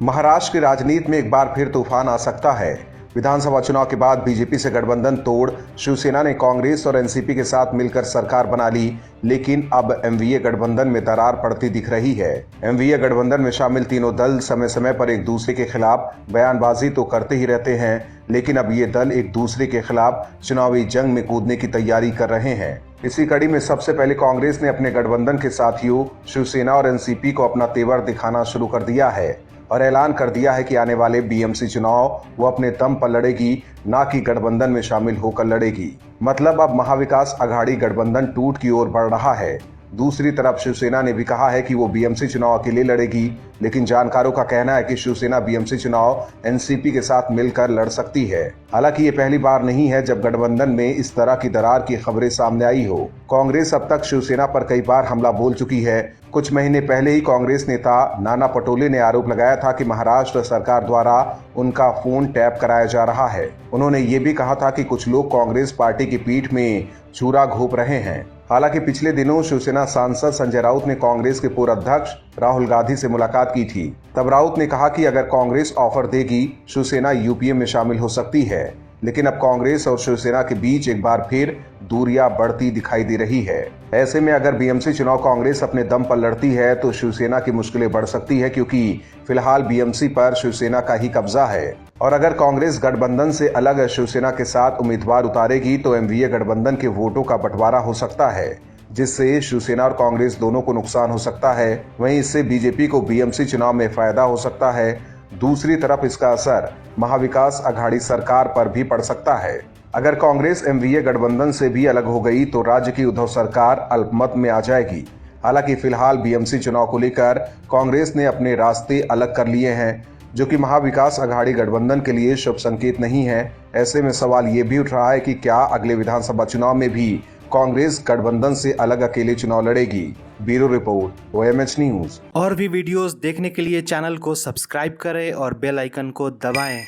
महाराष्ट्र की राजनीति में एक बार फिर तूफान आ सकता है। विधानसभा चुनाव के बाद बीजेपी से गठबंधन तोड़ शिवसेना ने कांग्रेस और एनसीपी के साथ मिलकर सरकार बना ली, लेकिन अब एमवीए गठबंधन में दरार पड़ती दिख रही है। एमवीए गठबंधन में शामिल तीनों दल समय समय पर एक दूसरे के खिलाफ बयानबाजी तो करते ही रहते हैं, लेकिन अब ये दल एक दूसरे के खिलाफ चुनावी जंग में कूदने की तैयारी कर रहे हैं। इसी कड़ी में सबसे पहले कांग्रेस ने अपने गठबंधन के साथियों शिवसेना और एनसीपी को अपना तेवर दिखाना शुरू कर दिया है और ऐलान कर दिया है कि आने वाले बीएमसी चुनाव वो अपने दम पर लड़ेगी, ना कि गठबंधन में शामिल होकर लड़ेगी। मतलब अब महाविकास अघाड़ी गठबंधन टूट की ओर बढ़ रहा है। दूसरी तरफ शिवसेना ने भी कहा है कि वो बीएमसी चुनाव अकेले लड़ेगी, लेकिन जानकारों का कहना है कि शिवसेना बीएमसी चुनाव एनसीपी के साथ मिलकर लड़ सकती है। हालांकि ये पहली बार नहीं है जब गठबंधन में इस तरह की दरार की खबरें सामने आई हो। कांग्रेस अब तक शिवसेना पर कई बार हमला बोल चुकी है। कुछ महीने पहले ही कांग्रेस नेता नाना पटोले ने आरोप लगाया था कि महाराष्ट्र सरकार द्वारा उनका फोन टैप कराया जा रहा है। उन्होंने ये भी कहा था कि कुछ लोग कांग्रेस पार्टी की पीठ में छुरा घोंप रहे हैं। हालांकि पिछले दिनों शिवसेना सांसद संजय राउत ने कांग्रेस के पूर्व अध्यक्ष राहुल गांधी से मुलाकात की थी। तब राउत ने कहा कि अगर कांग्रेस ऑफर देगी, शिवसेना यूपीए में शामिल हो सकती है। लेकिन अब कांग्रेस और शिवसेना के बीच एक बार फिर दूरियां बढ़ती दिखाई दे रही है। ऐसे में अगर बीएमसी चुनाव कांग्रेस अपने दम पर लड़ती है तो शिवसेना की मुश्किलें बढ़ सकती है, क्योंकि फिलहाल बीएमसी पर शिवसेना का ही कब्जा है। और अगर कांग्रेस गठबंधन से अलग शिवसेना के साथ उम्मीदवार उतारेगी तो एमवीए गठबंधन के वोटों का बंटवारा हो सकता है, जिससे शिवसेना और कांग्रेस दोनों को नुकसान हो सकता है। वहीं इससे बीजेपी को बीएमसी चुनाव में फायदा हो सकता है। दूसरी तरफ इसका असर महाविकास अघाड़ी सरकार पर भी पड़ सकता है। अगर कांग्रेस एमवीए गठबंधन से भी अलग हो गई तो राज्य की उद्धव सरकार अल्पमत में आ जाएगी। हालांकि फिलहाल बीएमसी चुनाव को लेकर कांग्रेस ने अपने रास्ते अलग कर लिए हैं, जो कि महाविकास अघाड़ी गठबंधन के लिए शुभ संकेत नहीं है। ऐसे में सवाल ये भी उठ रहा है कि क्या अगले विधानसभा चुनाव में भी कांग्रेस गठबंधन से अलग अकेले चुनाव लड़ेगी। Bureau report, OMH news. और भी वीडियोस देखने के लिए चैनल को सब्सक्राइब करें और बेल आइकन को दबाएं।